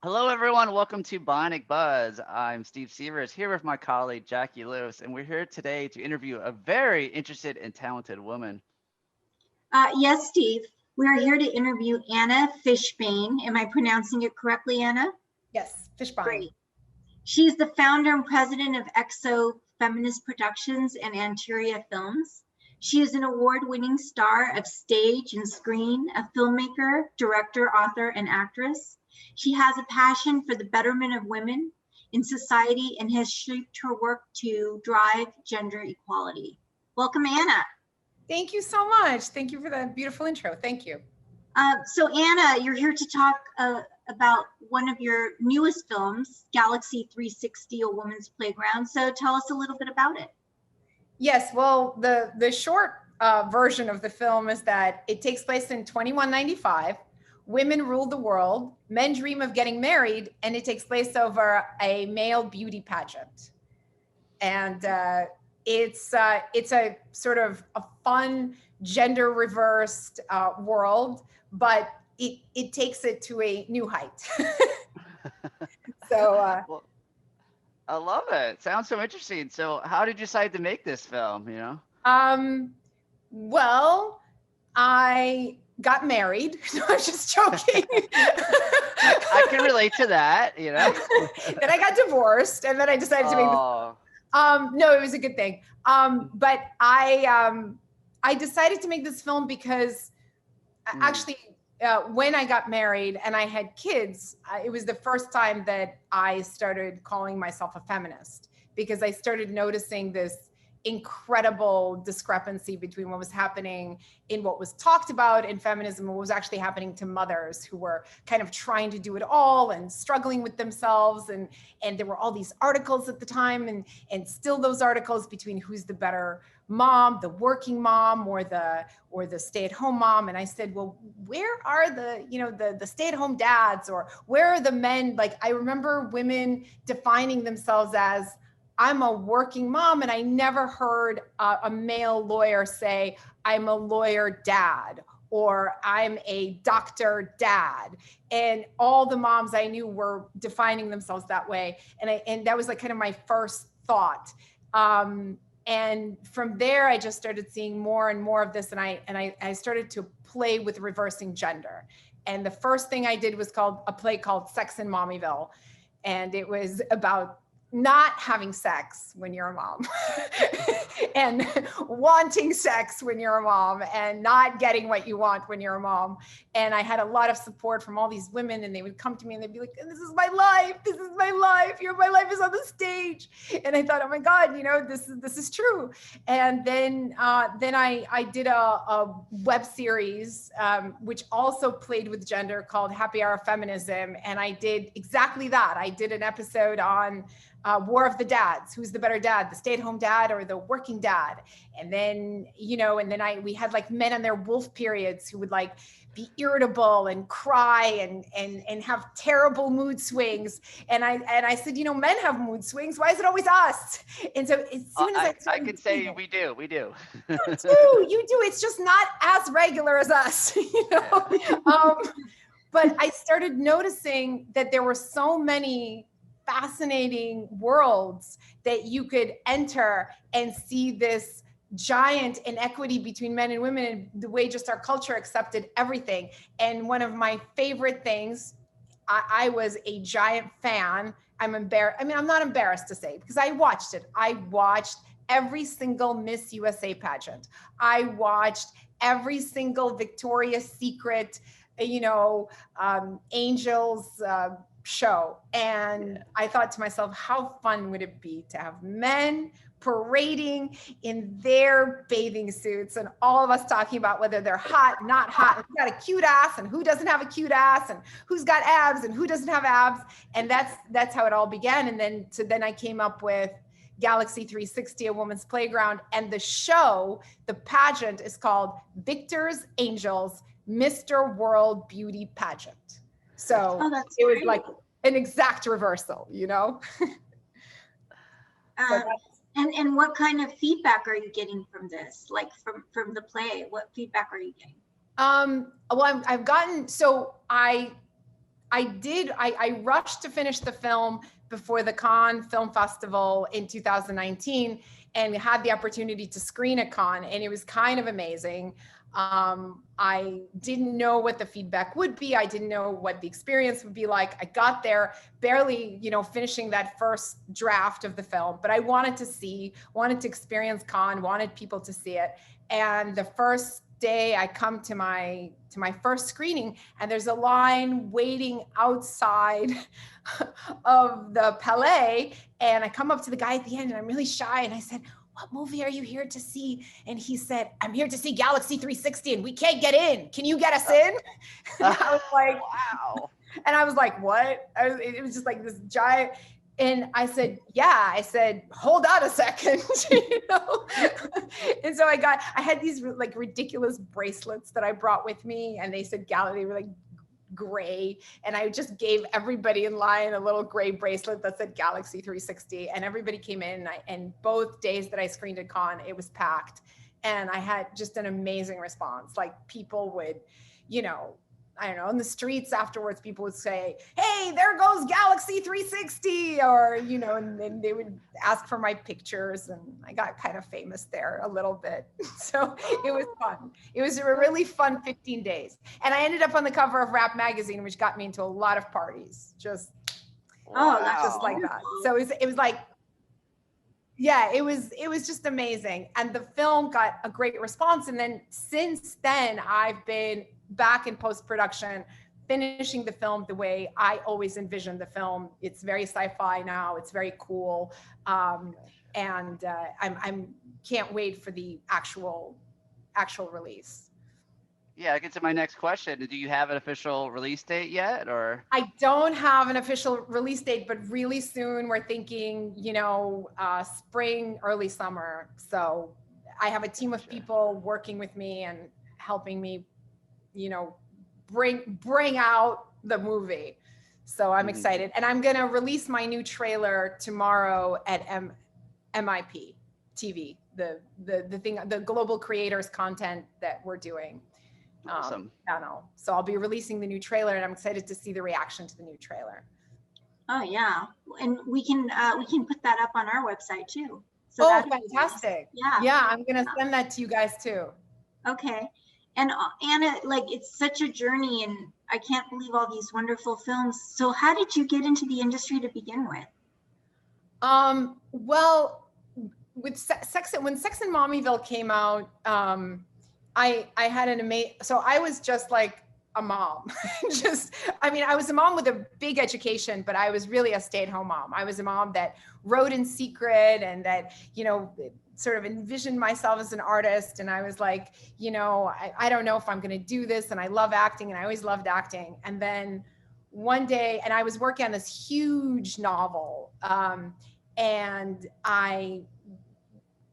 Hello, everyone. Welcome to Bionic Buzz. I'm Steve Severs here with my colleague Jackie Lewis, and we're here today to interview a very interested and talented woman. Yes, Steve. We are here to interview Anna Fishbeyn. Am I pronouncing it correctly, Anna? Yes, Fishbeyn. Great. She's the founder and president of XOFeminist Productions and Anteriya Films. She is an award-winning star of stage and screen, a filmmaker, director, author, and actress. She has a passion for the betterment of women in society and has shaped her work to drive gender equality. Welcome, Anna. Thank you so much. Thank you for that beautiful intro. Thank you. So Anna, you're here to talk about one of your newest films, Galaxy 360, A Woman's Playground. So tell us a little bit about it. Yes, well, the short version of the film is that it takes place in 2195. Women rule the world, men dream of getting married, and it takes place over a male beauty pageant. And it's a sort of a fun, gender reversed world, but it takes it to a new height. So Well, I love it. Sounds so interesting. So how did you decide to make this film, well, I got married. No, I'm just joking. I can relate to that, Then I got divorced, and then I decided to make this. No, it was a good thing. But I decided to make this film because actually, when I got married and I had kids, it was the first time that I started calling myself a feminist, because I started noticing this incredible discrepancy between what was happening in what was talked about in feminism and what was actually happening to mothers who were kind of trying to do it all and struggling with themselves. And there were all these articles at the time, and still those articles between who's the better mom, the working mom or the stay-at-home mom. And I said, well, where are the stay-at-home dads, or where are the men? Like, I remember women defining themselves as, I'm a working mom, and I never heard a male lawyer say, I'm a lawyer dad, or I'm a doctor dad. And all the moms I knew were defining themselves that way. And that was like kind of my first thought. And from there, I just started seeing more and more of this. And I started to play with reversing gender. And the first thing I did was a play called Sex in Mommyville. And it was about not having sex when you're a mom and wanting sex when you're a mom and not getting what you want when you're a mom. And I had a lot of support from all these women, and they would come to me and they'd be like, this is my life. This is my life. My life is on the stage. And I thought, oh my God, this is true. And then I did a web series, which also played with gender, called Happy Hour Feminism. And I did exactly that. I did an episode on War of the Dads. Who's the better dad, the stay-at-home dad or the working dad? And then, we had like men on their wolf periods who would like be irritable and cry and have terrible mood swings. And I said, men have mood swings. Why is it always us? And so as soon as I could say we do. You do. It's just not as regular as us, But I started noticing that there were so many fascinating worlds that you could enter and see this giant inequity between men and women, and the way just our culture accepted everything. And one of my favorite things, I was a giant fan. I'm not embarrassed to say, because I watched it. I watched every single Miss USA pageant. I watched every single Victoria's Secret, Angels show. And I thought to myself, how fun would it be to have men parading in their bathing suits and all of us talking about whether they're hot, not hot, and who got a cute ass and who doesn't have a cute ass, and who's got abs and who doesn't have abs. And that's how it all began. And then I came up with Galaxy 360, A Woman's Playground. And the show, the pageant, is called Victor's Angels Mr. World Beauty Pageant. So it was like an exact reversal, And what kind of feedback are you getting from this? Like from the play, what feedback are you getting? Well, I've gotten, so I I rushed to finish the film before the Cannes Film Festival in 2019 and had the opportunity to screen at Cannes, and it was kind of amazing. I didn't know what the feedback would be. I didn't know what the experience would be like. I got there barely, finishing that first draft of the film, but I wanted to experience Cannes, wanted people to see it. And the first day I come to my first screening, and there's a line waiting outside of the Palais, and I come up to the guy at the end, and I'm really shy, and I said, "What movie are you here to see?" And he said, "I'm here to see Galaxy 360, and we can't get in. Can you get us in?" And I was like, "Wow." And I was like, "What?" It was just like this giant. And I said, "Yeah." I said, "Hold on a second." And so I had these like ridiculous bracelets that I brought with me, and they said Galaxy, they were like gray, and I just gave everybody in line a little gray bracelet that said Galaxy 360, and everybody came in, and both days that I screened at Cannes, it was packed, and I had just an amazing response. Like, people would, I don't know, in the streets afterwards, people would say, "Hey, there goes Galaxy 360," or, and they would ask for my pictures, and I got kind of famous there a little bit. So it was fun. It was a really fun 15 days. And I ended up on the cover of Rap magazine, which got me into a lot of parties, just like that. So it was like, yeah, it was just amazing. And the film got a great response. And then since then, I've been back in post-production, finishing the film the way I always envisioned the film. It's very sci-fi now. It's very cool. And I'm can't wait for the actual release. Yeah, I get to my next question. Do you have an official release date yet, or? I don't have an official release date, but really soon we're thinking, spring, early summer. So I have a team of people working with me and helping me, bring out the movie. So I'm excited. And I'm going to release my new trailer tomorrow at MIP TV, the global creators content that we're doing. Awesome. Channel. So I'll be releasing the new trailer, and I'm excited to see the reaction to the new trailer. Oh yeah, and we can put that up on our website too. So fantastic! Yeah, I'm gonna send that to you guys too. Okay, and Anna, like, it's such a journey, and I can't believe all these wonderful films. So how did you get into the industry to begin with? Well, with when Sex and Mommyville came out, I had an amazing, so I was just like a mom. I was a mom with a big education, but I was really a stay-at-home mom. I was a mom that wrote in secret, and that, sort of envisioned myself as an artist. And I was like, I don't know if I'm going to do this. And I love acting, and I always loved acting. And then one day, and I was working on this huge novel, and I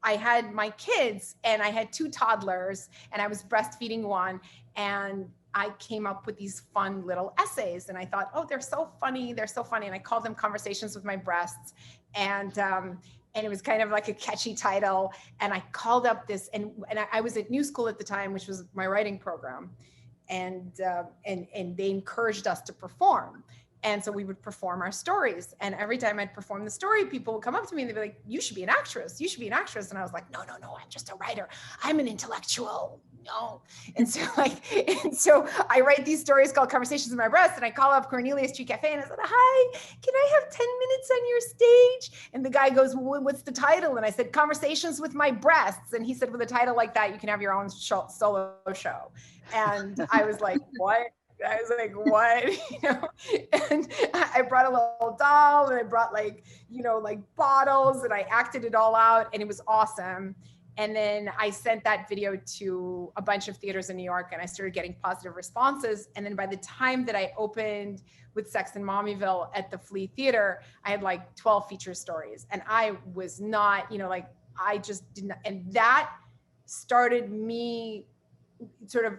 had my kids, and I had 2 toddlers, and I was breastfeeding one, and I came up with these fun little essays, and I thought, oh, they're so funny. And I called them Conversations with My Breasts. And it was kind of like a catchy title. And I called up this, and I was at New School at the time, which was my writing program. And they encouraged us to perform. And so we would perform our stories. And every time I'd perform the story, people would come up to me and they'd be like, "You should be an actress. You should be an actress." And I was like, no, I'm just a writer. I'm an intellectual. No. And so I write these stories called Conversations with My Breasts, and I call up Cornelia Street Cafe, and I said, "Hi, can I have 10 minutes on your stage?" And the guy goes, "Well, what's the title?" And I said, "Conversations with My Breasts." And he said, "With a title like that, you can have your own solo show." And I was like, "What?" I was like, "What?" And I brought a little doll, and I brought like bottles, and I acted it all out, and it was awesome. And then I sent that video to a bunch of theaters in New York, and I started getting positive responses. And then by the time that I opened with Sex and Mommyville at the Flea Theater, I had like 12 feature stories, and I was not, I just didn't. And that started me, sort of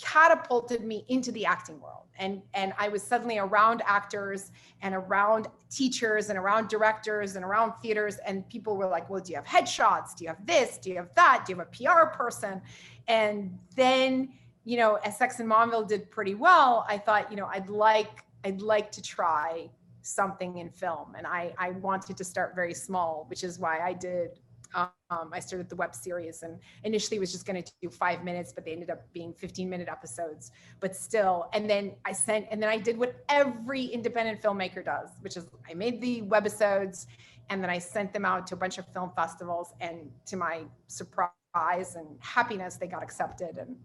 catapulted me into the acting world. And I was suddenly around actors and around teachers and around directors and around theaters. And people were like, "Well, do you have headshots? Do you have this? Do you have that? Do you have a PR person?" And then, as Sex and Mommyville did pretty well, I thought, I'd like I'd like to try something in film. And I wanted to start very small, which is why I did, I started the web series, and initially was just going to do 5 minutes, but they ended up being 15-minute episodes, but still. And then I did what every independent filmmaker does, which is I made the webisodes, and then I sent them out to a bunch of film festivals, and to my surprise and happiness, they got accepted, and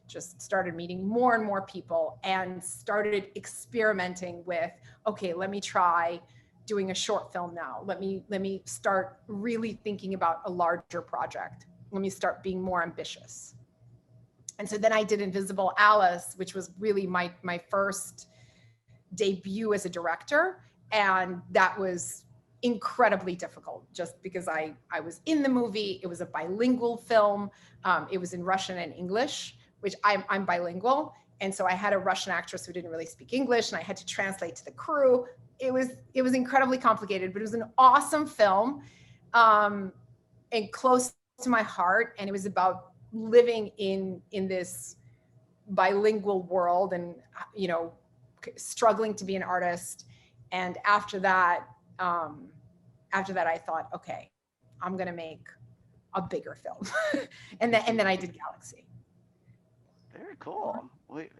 just started meeting more and more people, and started experimenting with, okay, let me try doing a short film now. Let me start really thinking about a larger project. Let me start being more ambitious. And so then I did Invisible Alice, which was really my first debut as a director. And that was incredibly difficult, just because I was in the movie. It was a bilingual film. It was in Russian and English, which I'm bilingual. And so I had a Russian actress who didn't really speak English, and I had to translate to the crew. It was incredibly complicated, but it was an awesome film, and close to my heart. And it was about living in this bilingual world, and struggling to be an artist. And after that I thought, okay, I'm gonna make a bigger film. and then I did Galaxy. Very cool.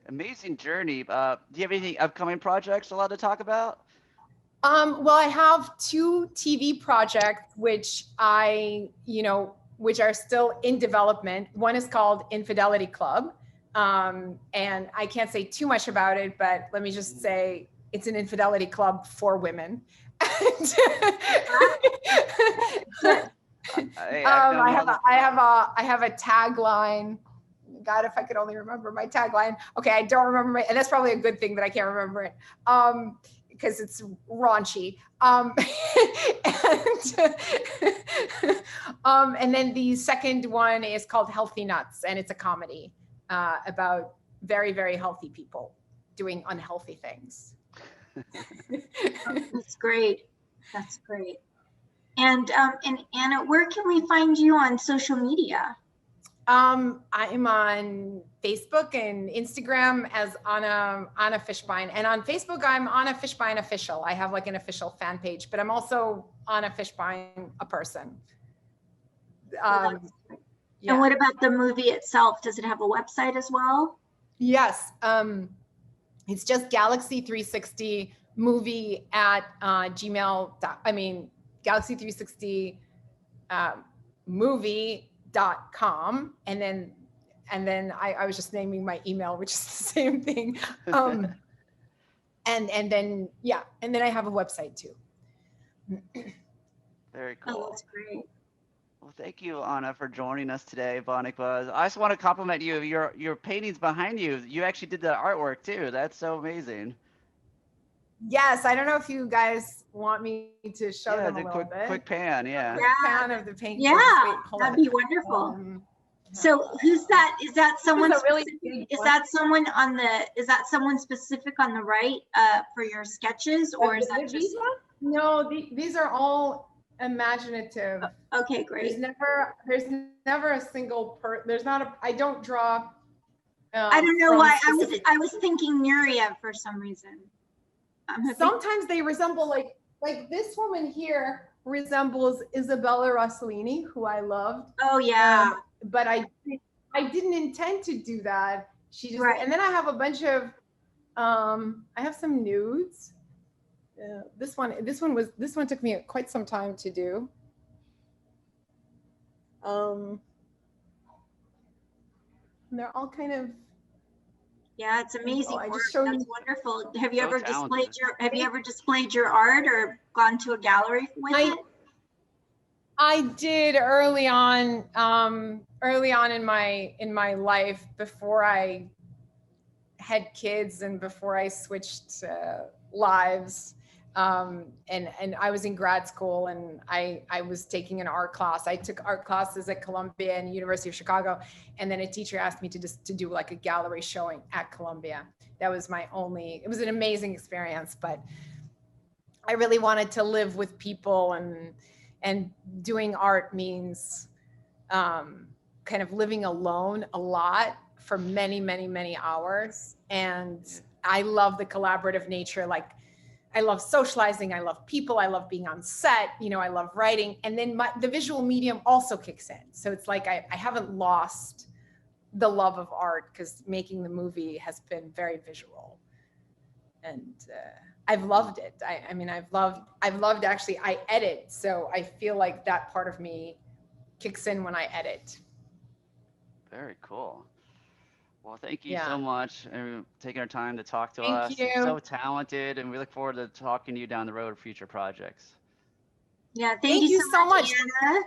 Amazing journey. Do you have anything upcoming projects allowed to talk about? Well, I have 2 TV projects, which which are still in development. One is called Infidelity Club. And I can't say too much about it, but let me just say it's an infidelity club for women. I have a tagline. God, if I could only remember my tagline. Okay, I don't remember and that's probably a good thing that I can't remember it, because it's raunchy. And then the second one is called Healthy Nuts, and it's a comedy about very, very healthy people doing unhealthy things. That's great. That's great. And Anna, where can we find you on social media? I'm on Facebook and Instagram as Anna Fishbeyn. And on Facebook, I'm Anna Fishbeyn Official. I have like an official fan page, but I'm also Anna Fishbeyn, a person. Yeah. And what about the movie itself? Does it have a website as well? Yes. It's just Galaxy360 movie at Galaxy360 movie.com. And then I was just naming my email, which is the same thing. And then I have a website too. Very cool. Oh, that's great. Well, thank you, Anna, for joining us today, Bionic Buzz. I just want to compliment you. Your paintings behind you. You actually did the artwork too. That's so amazing. Yes, I don't know if you guys want me to show them a little bit. Quick pan, yeah. Quick pan of the paintings. Yeah, wait, that'd be wonderful. So who's that? Is that someone? Is that someone specific on the right for your sketches, or is that just? No, these are all imaginative. Okay, great. There's never a single I don't draw. I don't know why I was thinking Anteriya for some reason. Sometimes they resemble like this woman here resembles Isabella Rossellini, who I loved. Oh yeah. But I didn't intend to do that. She just right. And then I have a bunch of I have some nudes. This one took me quite some time to do. They're all kind of. Yeah, it's amazing work. That's wonderful. Have you ever displayed your art or gone to a gallery with it? I did early on in my life, before I had kids and before I switched lives. And I was in grad school, and I was taking an art class. I took art classes at Columbia and University of Chicago. And then a teacher asked me to do like a gallery showing at Columbia. That was it was an amazing experience, but I really wanted to live with people, and doing art means kind of living alone a lot for many, many, many hours. And I love the collaborative nature. Like, I love socializing. I love people. I love being on set. You know, I love writing. And then the visual medium also kicks in. So it's like I haven't lost the love of art, because making the movie has been very visual. And I've loved it. I mean, I've loved actually, I edit. So I feel like that part of me kicks in when I edit. Very cool. Well, thank you so much for taking our time to talk to us. Thank you. You're so talented, and we look forward to talking to you down the road for future projects. Yeah, thank you so much, Anna.